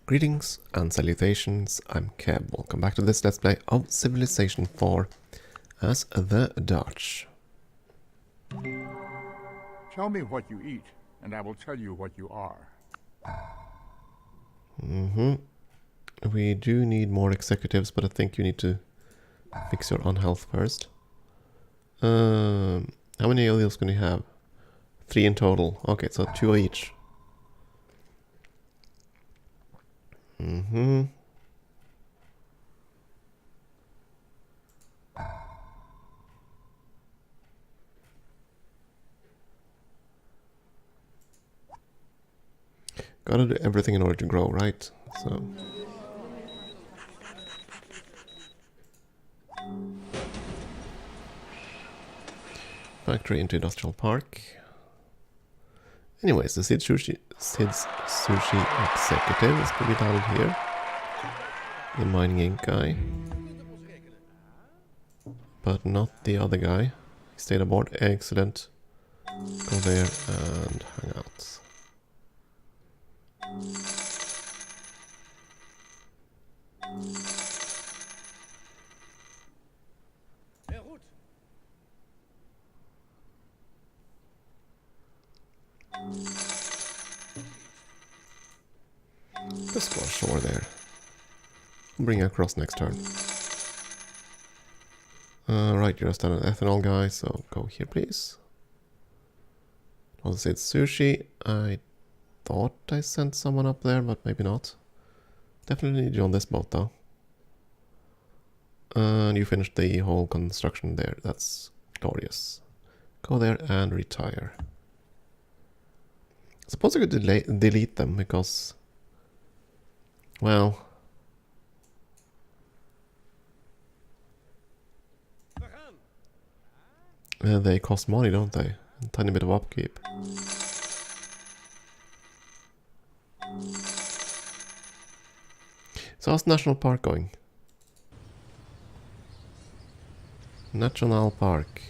Greetings and salutations, I'm Keb. Welcome back to this Let's Play of Civilization 4 as the Dutch. Tell me what you eat, and I will tell you what you are. We do need more executives, but I think you need to fix your unhealth first. How many alleles can you have? 3 in total. Okay, so 2 each. Gotta do everything in order to grow, right? So factory into industrial park. Anyways, the Sid's Sushi executive is gonna be down here. The mining ink guy. But not the other guy. He stayed aboard. Excellent. Go there and hang out. Just go ashore there. Bring you across next turn. Right, you're a standard ethanol guy, so go here, please. Also, it's sushi. I thought I sent someone up there, but maybe not. Definitely need you on this boat, though. And you finished the whole construction there. That's glorious. Go there and retire. I suppose I could delete them because, well, they cost money, don't they? A tiny bit of upkeep. So how's National Park going? National Park.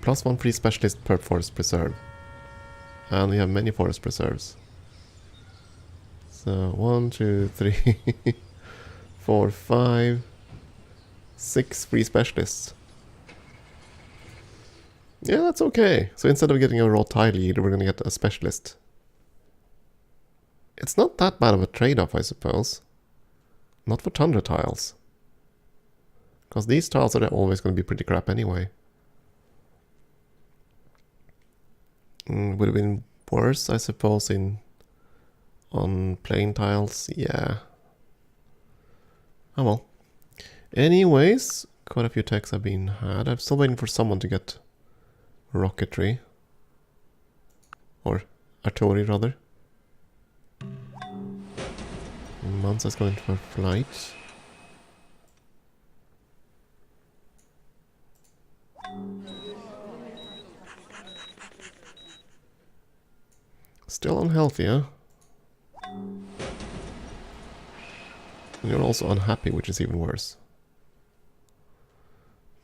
+1 free specialist per forest preserve. And we have many forest preserves. So 1, 2, 3, 4, 5, 6 free specialists. Yeah, that's okay. So instead of getting a raw tile leader, we're gonna get a specialist. It's not that bad of a trade-off, I suppose. Not for tundra tiles. Because these tiles are always going to be pretty crap anyway. Would have been worse, I suppose, on plain tiles. Yeah. Oh well. Anyways, quite a few techs have been had. I'm still waiting for someone to get rocketry. Or artillery, rather. Mansa's going for flight. Still unhealthy, huh? And you're also unhappy, which is even worse.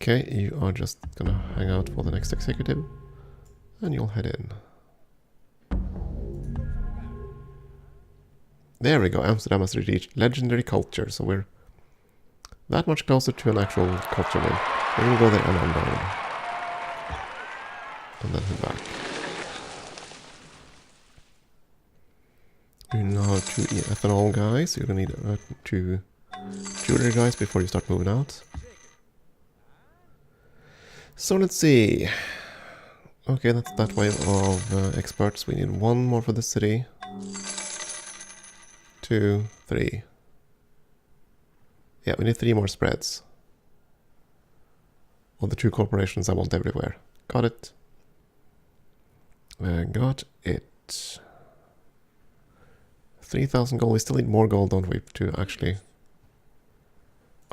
Okay, you are just gonna hang out for the next executive. And you'll head in. There we go, Amsterdam has reached legendary culture, so we're that much closer to an actual culture win. We're gonna go there and unload. And then head back. You now have 2 ethanol guys, you're gonna need 2 jewelry guys before you start moving out. So let's see. Okay, that's that wave of experts. We need 1 more for the city. 2, 3. Yeah, we need 3 more spreads. Of the 2 corporations I want everywhere. Got it. Got it. 3,000 gold. We still need more gold, don't we, to actually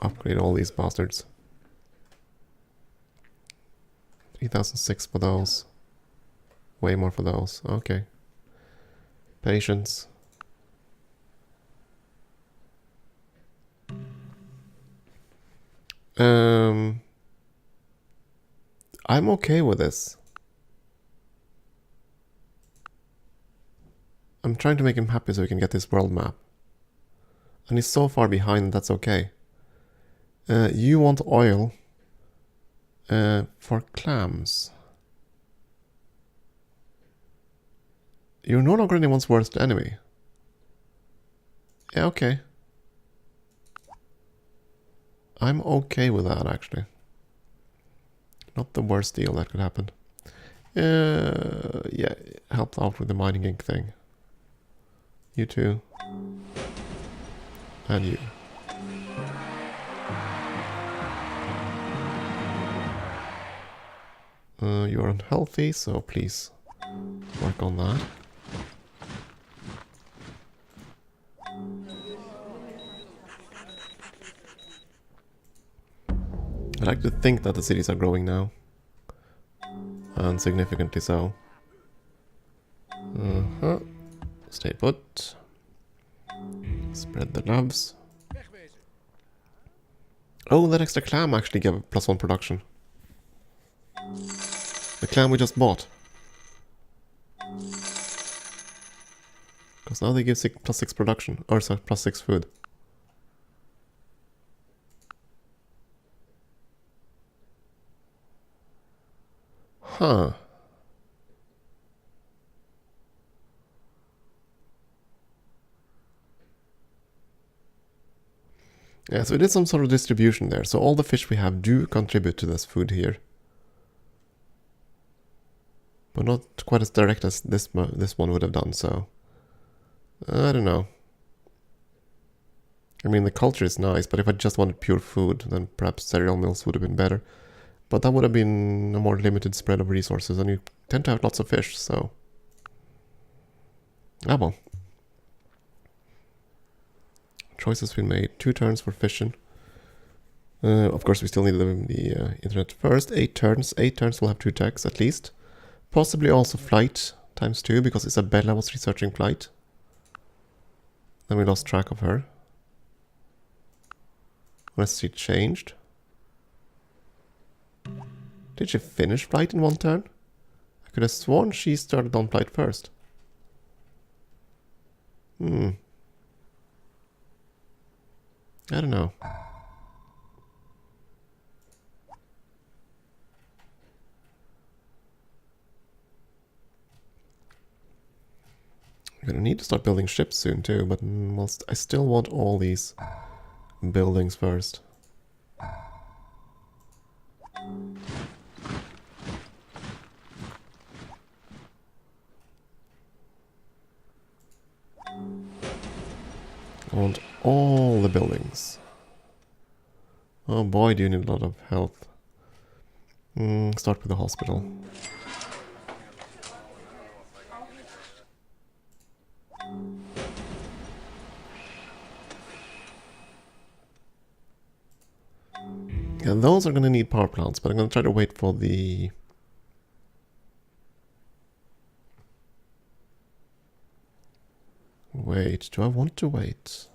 upgrade all these bastards. 3,006 for those. Way more for those. Okay. Patience. I'm okay with this. I'm trying to make him happy so he can get this world map. And he's so far behind, that's okay. You want oil for clams. You're no longer anyone's worst enemy. Yeah, okay. I'm okay with that, actually. Not the worst deal that could happen. Yeah, helped out with the mining ink thing. You too. And you. You're unhealthy, so please work on that. I like to think that the cities are growing now. And significantly so. Stay put. Spread the loves. Oh, that extra clam actually gave +1 production. The clam we just bought. Because now they give +6 production. Or sorry, +6 food. Huh. Yeah, so it is some sort of distribution there. So all the fish we have do contribute to this food here. But not quite as direct as this one would have done, so... I don't know. I mean, the culture is nice, but if I just wanted pure food, then perhaps cereal mills would have been better. But that would have been a more limited spread of resources, and you tend to have lots of fish, so... Ah, well. Choices we made. 2 turns for fishing. Of course, we still need the internet first. 8 turns. 8 turns will have 2 techs, at least. Possibly also flight ×2, because Isabella was researching flight. Then we lost track of her. Unless she changed. Did she finish flight in 1 turn? I could have sworn she started on flight first. I don't know. I'm gonna need to start building ships soon too, but I still want all these buildings first. I want all the buildings. Oh boy, do you need a lot of health. Start with the hospital. Yeah, those are gonna need power plants, but I'm gonna try to wait for the... Wait, do I want to wait?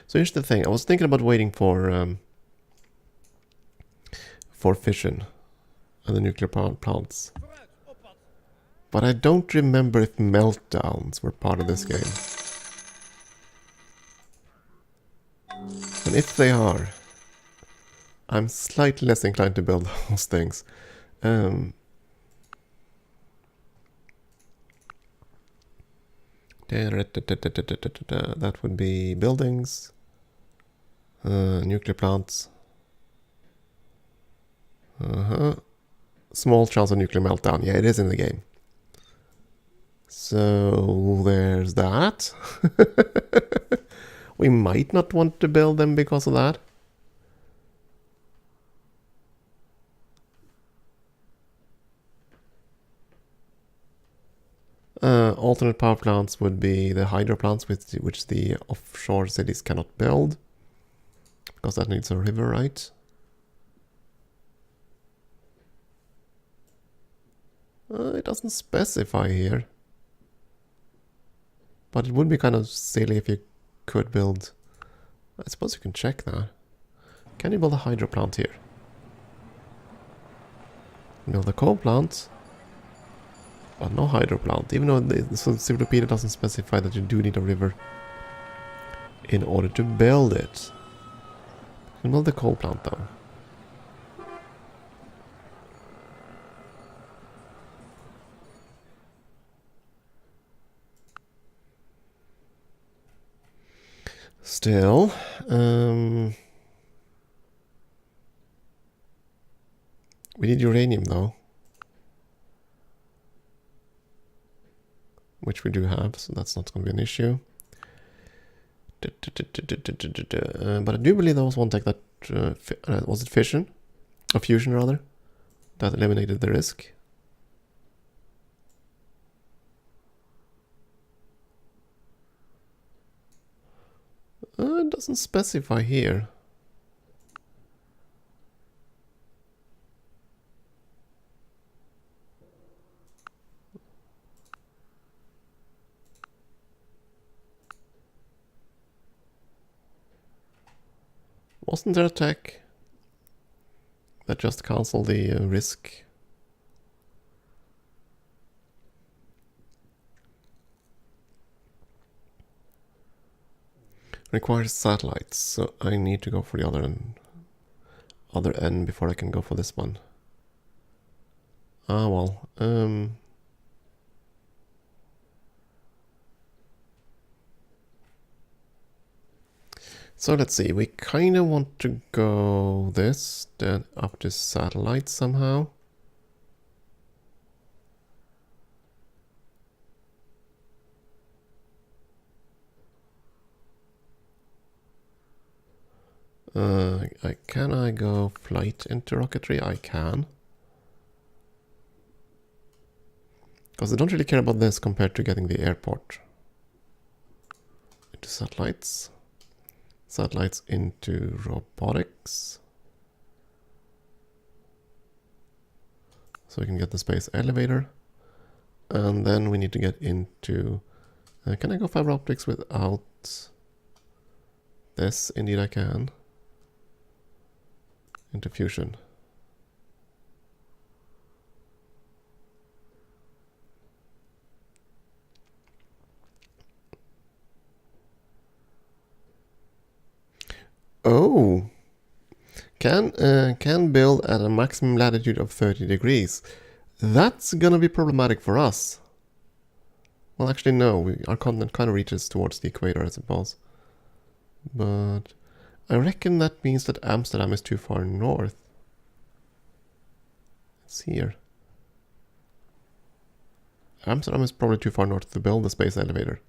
So here's the thing, I was thinking about waiting for fission and the nuclear power plants. But I don't remember if meltdowns were part of this game. And if they are, I'm slightly less inclined to build those things. That would be buildings, nuclear plants. Small chance of nuclear meltdown. Yeah, it is in the game. So there's that. We might not want to build them because of that. Alternate power plants would be the hydro plants, which the offshore cities cannot build. Because that needs a river, right? It doesn't specify here. But it would be kind of silly if you could build... I suppose you can check that. Can you build a hydro plant here? Build a coal plant. But no hydro plant, even though the encyclopedia doesn't specify that you do need a river in order to build it. You can build the coal plant though. Still, we need uranium though. Which we do have, so that's not going to be an issue. But I do believe there was one tech that, was it fission? Or fusion rather? That eliminated the risk. It doesn't specify here. Wasn't there a tech that just canceled the risk? Requires satellites, so I need to go for the other end before I can go for this one. Ah well, so let's see, we kind of want to go this, then up to satellite somehow. Can I go flight into rocketry? I can. Because I don't really care about this compared to getting the airport. Into satellites. Satellites into robotics. So we can get the space elevator. And then we need to get into... can I go fiber optics without this? Indeed I can. Into fusion. Oh, can build at a maximum latitude of 30 degrees. That's gonna be problematic for us. Well, actually, no. Our continent kind of reaches towards the equator, I suppose. But I reckon that means that Amsterdam is too far north. It's here. Amsterdam is probably too far north to build the space elevator.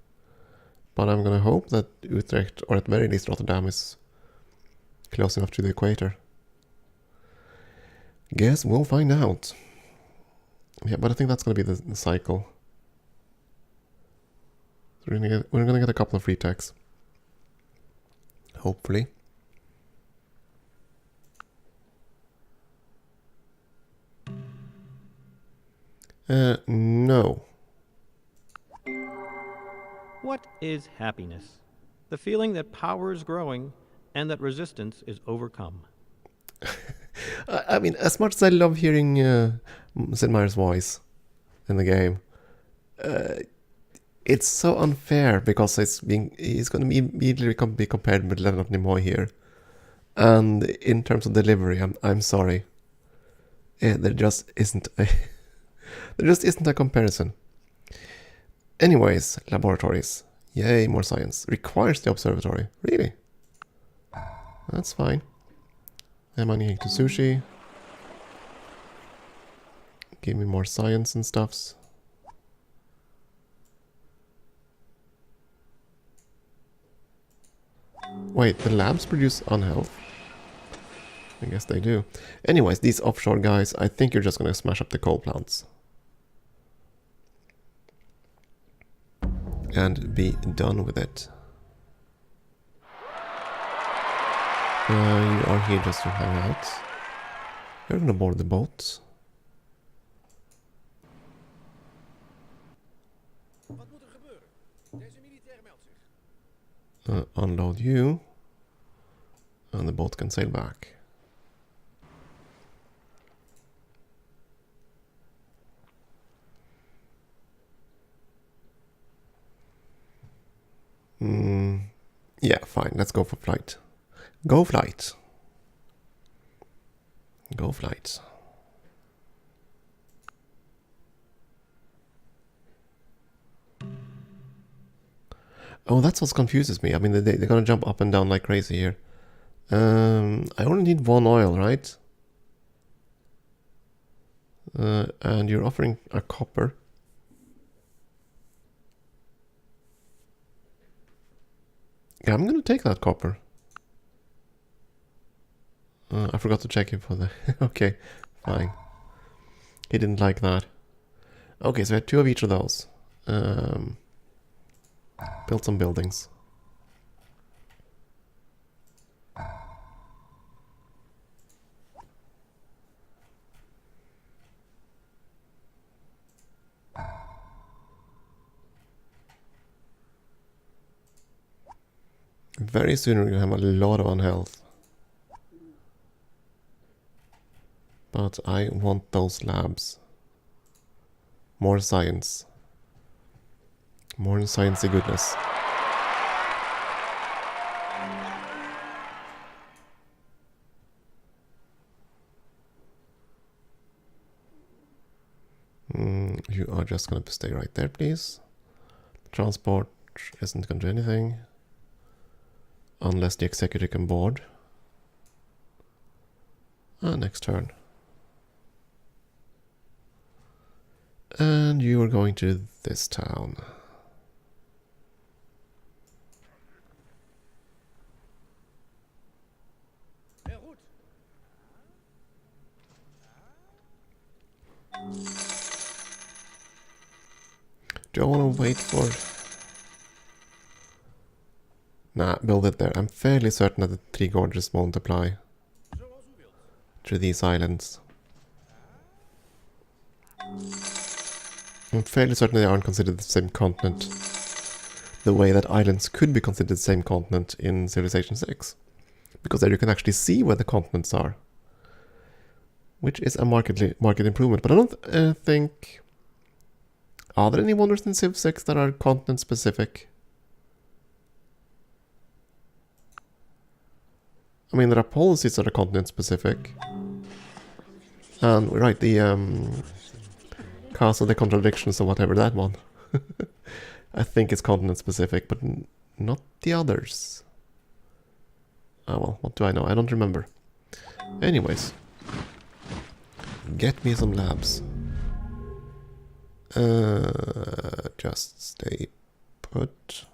But I'm gonna hope that Utrecht, or at the very least Rotterdam, is close enough to the equator. Guess we'll find out. Yeah, but I think that's gonna be the cycle. So we're gonna get a couple of free techs. Hopefully. No. What is happiness? The feeling that power is growing and that resistance is overcome. I mean, as much as I love hearing Sid Meier's voice in the game, it's so unfair because he's going to immediately be compared with Leonard Nimoy here. And in terms of delivery, I'm sorry. There just isn't a comparison. Anyways, laboratories. Yay, more science. Requires the observatory. Really? That's fine. Money to sushi. Give me more science and stuffs. Wait, the labs produce unhealth? I guess they do. Anyways, these offshore guys, I think you're just gonna smash up the coal plants. And be done with it. You are here just to hang out. You're gonna board the boat. Unload you. And the boat can sail back. Yeah, fine. Let's go for flight. Go flight. Go flight. Oh, that's what confuses me. I mean, they're gonna jump up and down like crazy here. I only need 1 oil, right? And you're offering a copper. Yeah, I'm gonna take that copper. I forgot to check him for the... Okay, fine. He didn't like that. Okay, so we had 2 of each of those. Build some buildings. Very soon we're gonna have a lot of unhealth. But I want those labs. More science. More sciencey goodness. You are just gonna stay right there, please. Transport isn't gonna do anything. Unless the executive can board. Next turn. And you are going to this town. Do I want to wait for it? Nah, build it there. I'm fairly certain that the 3 gorges won't apply to these islands. I'm fairly certain they aren't considered the same continent. The way that islands could be considered the same continent in Civilization 6. Because there you can actually see where the continents are. Which is a market improvement. But I don't think... Are there any wonders in Civ 6 that are continent specific? I mean, there are policies that are continent specific. And we're right, the Castle of the Contradictions or whatever, that one. I think it's continent specific, but not the others. Oh well, what do I know? I don't remember. Anyways. Get me some labs. Just stay put.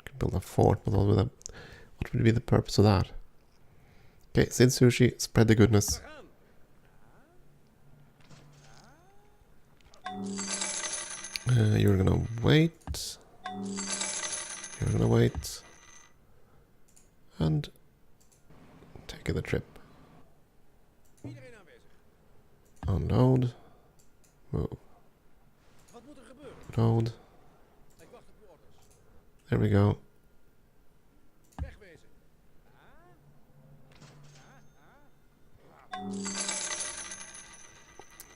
Can build a fort, but what would be the purpose of that? Okay, Sid Sushi, spread the goodness. You're gonna wait. You're gonna wait. And take the trip. Unload. Move. Load. There we go.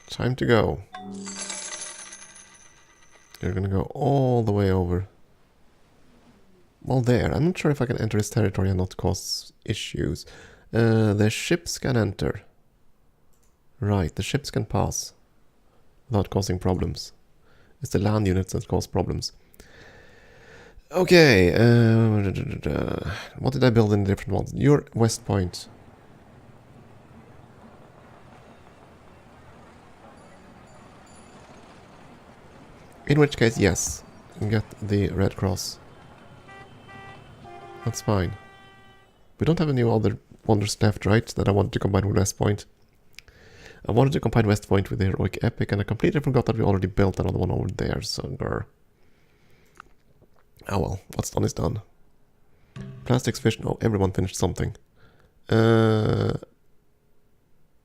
Time to go. You're gonna go all the way over. Well, there. I'm not sure if I can enter his territory and not cause issues. The ships can enter. Right, the ships can pass without causing problems. It's the land units that cause problems. Okay, what did I build in the different ones? Your West Point. In which case, yes, you can get the Red Cross. That's fine. We don't have any other wonders left, right, that I wanted to combine with West Point. I wanted to combine West Point with the Heroic Epic, and I completely forgot that we already built another one over there, so grr. Oh well, what's done is done. Plastics, fish, no, everyone finished something.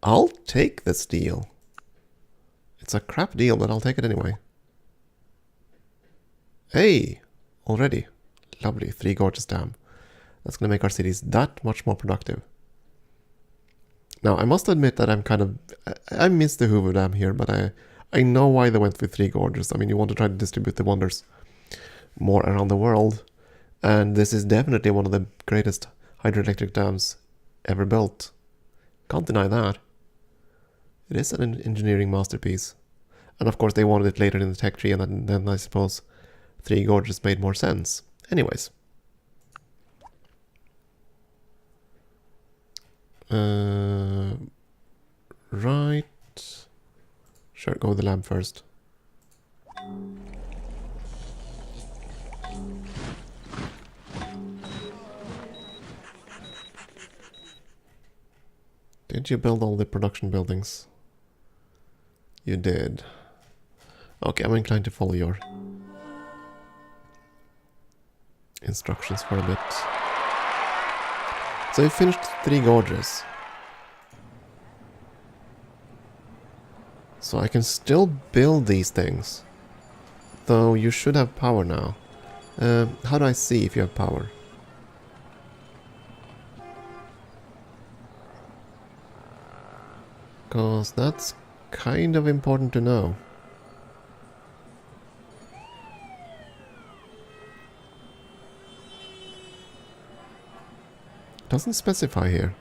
I'll take this deal. It's a crap deal, but I'll take it anyway. Hey! Already. Lovely, 3 gorgeous dam. That's gonna make our cities that much more productive. Now, I must admit that I'm kind of... I miss the Hoover Dam here, but I know why they went with 3 gorges. I mean, you want to try to distribute the wonders more around the world. And this is definitely one of the greatest hydroelectric dams ever built. Can't deny that. It is an engineering masterpiece. And of course they wanted it later in the tech tree, and then I suppose Three Gorges made more sense. Anyways. Right. Sure, go with the lab first. Did you build all the production buildings? You did. Okay, I'm inclined to follow your instructions for a bit. So you finished Three Gorges. So I can still build these things. Though you should have power now. How do I see if you have power? Because that's kind of important to know. Doesn't specify here.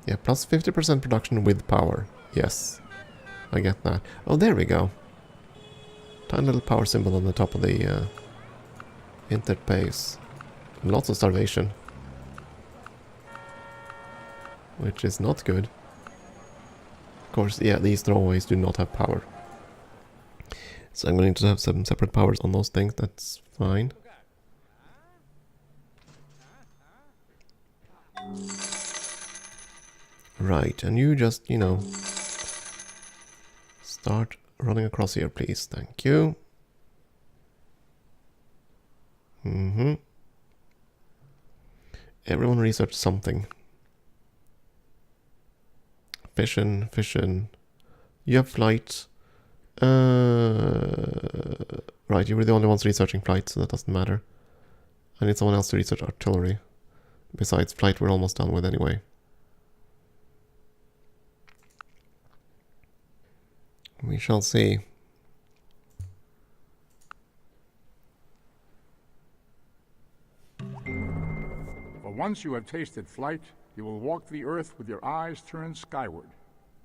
Yeah, plus 50% production with power. Yes, I get that. Oh, there we go. Tiny little power symbol on the top of the interface. Lots of starvation. Which is not good. Of course, yeah, these throwaways do not have power. So I'm going to have some separate powers on those things, that's fine. Right, and you just, you know, start running across here, please. Thank you. Everyone research something. Fission. You have flight. Right, you were the only ones researching flight, so that doesn't matter. I need someone else to research artillery. Besides, flight we're almost done with anyway. We shall see. For once you have tasted flight, you will walk the earth with your eyes turned skyward.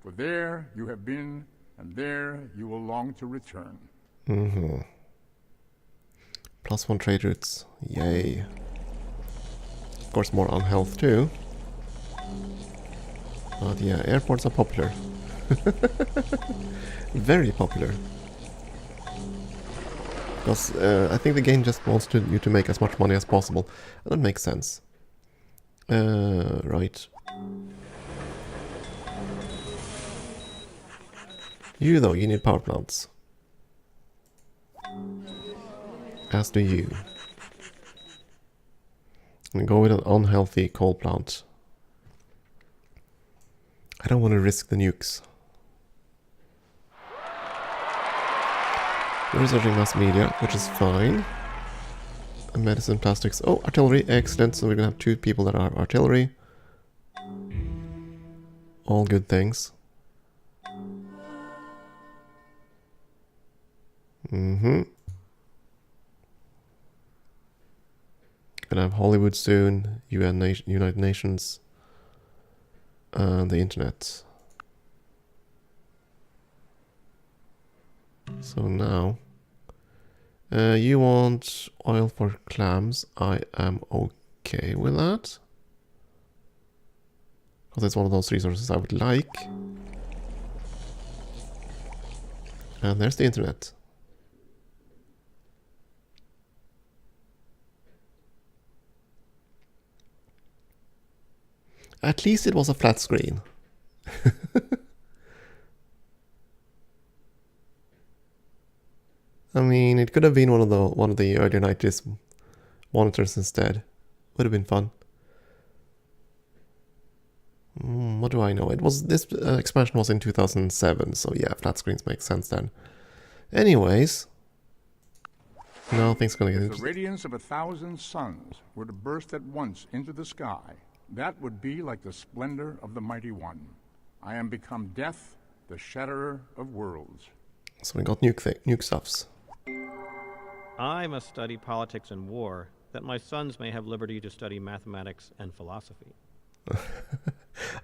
For there you have been, and there you will long to return. +1 trade routes. Yay. Of course, more on health too. But yeah, airports are popular. Very popular. Because I think the game just wants you to make as much money as possible. And that makes sense. Right. You though, you need power plants. As do you. And go with an unhealthy coal plant. I don't want to risk the nukes. We're researching mass media, which is fine. And medicine, plastics. Oh, artillery, excellent. So we're gonna have 2 people that are artillery. All good things. Gonna have Hollywood soon, United Nations, and the internet. So now, you want oil for clams. I am okay with that. Because it's one of those resources I would like. And there's the internet. At least it was a flat screen. I mean, it could have been one of the earlier 90s monitors instead. Would have been fun. What do I know? This expansion was in 2007, so yeah, flat screens make sense then. Anyways, now things are gonna get If interesting. the radiance of 1,000 suns were to burst at once into the sky, that would be like the splendor of the Mighty One. I am become death, the shatterer of worlds. So we got nuke stuffs. I must study politics and war, that my sons may have liberty to study mathematics and philosophy.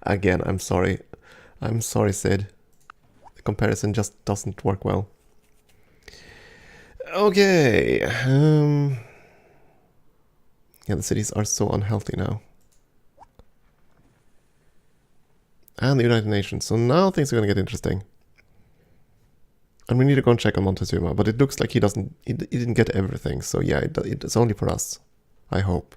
Again, I'm sorry. I'm sorry, Sid. The comparison just doesn't work well. Okay. Yeah, the cities are so unhealthy now. And the United Nations. So now things are going to get interesting. And we need to go and check on Montezuma, but it looks like he didn't get everything. So yeah, it's only for us. I hope.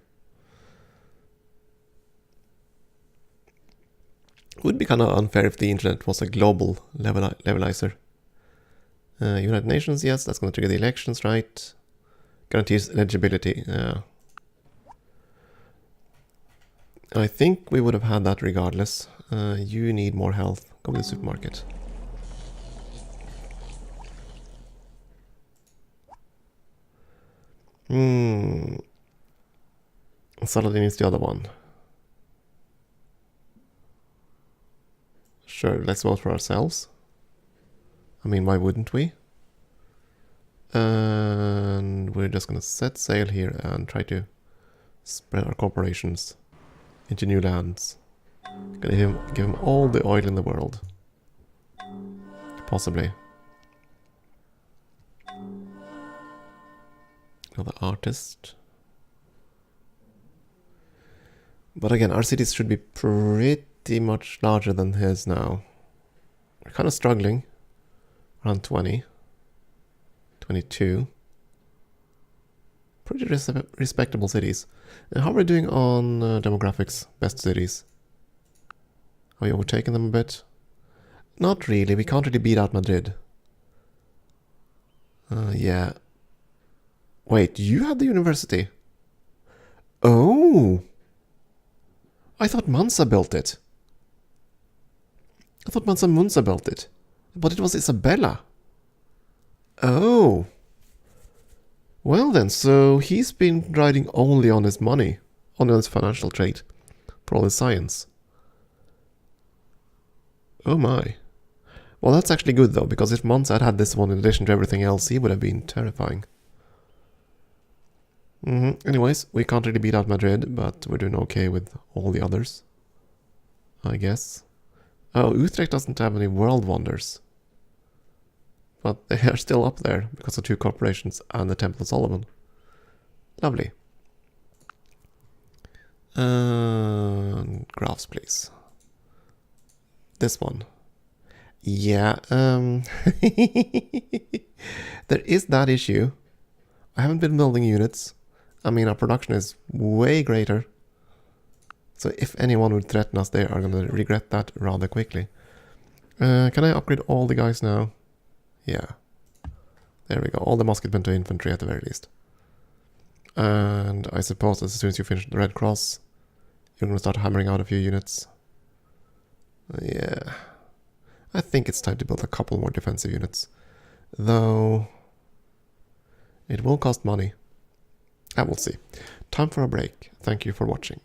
It would be kind of unfair if the internet was a global levelizer. United Nations, yes, that's going to trigger the elections, right? Guarantees eligibility, yeah. I think we would have had that regardless. You need more health. Go to the supermarket. Saladin is the other one. Sure, let's vote for ourselves. I mean, why wouldn't we? And we're just gonna set sail here and try to spread our corporations into new lands. Gonna give him all the oil in the world. Possibly. Another artist. But again, our cities should be pretty much larger than his now. We're kind of struggling. Around 20. 22. Pretty respectable cities. And how are we doing on demographics? Best cities? Have we overtaken them a bit? Not really. We can't really beat out Madrid. Yeah. Wait, you have the university? Oh! I thought Mansa built it. I thought Mansa Munza built it. But it was Isabella. Oh. Well then, so he's been riding only on his money. On his financial trait. For all his science. Oh my. Well, that's actually good though, because if Mansa had had this one in addition to everything else, he would have been terrifying. Anyways, we can't really beat out Madrid, but we're doing okay with all the others. I guess. Oh, Utrecht doesn't have any world wonders. But they are still up there because of 2 corporations and the Temple of Solomon. Lovely. Graphs, please. This one. Yeah, there is that issue. I haven't been building units. I mean, our production is way greater. So if anyone would threaten us, they are going to regret that rather quickly. Can I upgrade all the guys now? Yeah. There we go. All the musketmen to infantry at the very least. And I suppose as soon as you finish the Red Cross, you're going to start hammering out a few units. Yeah. I think it's time to build a couple more defensive units. Though it will cost money. I will see. Time for a break. Thank you for watching.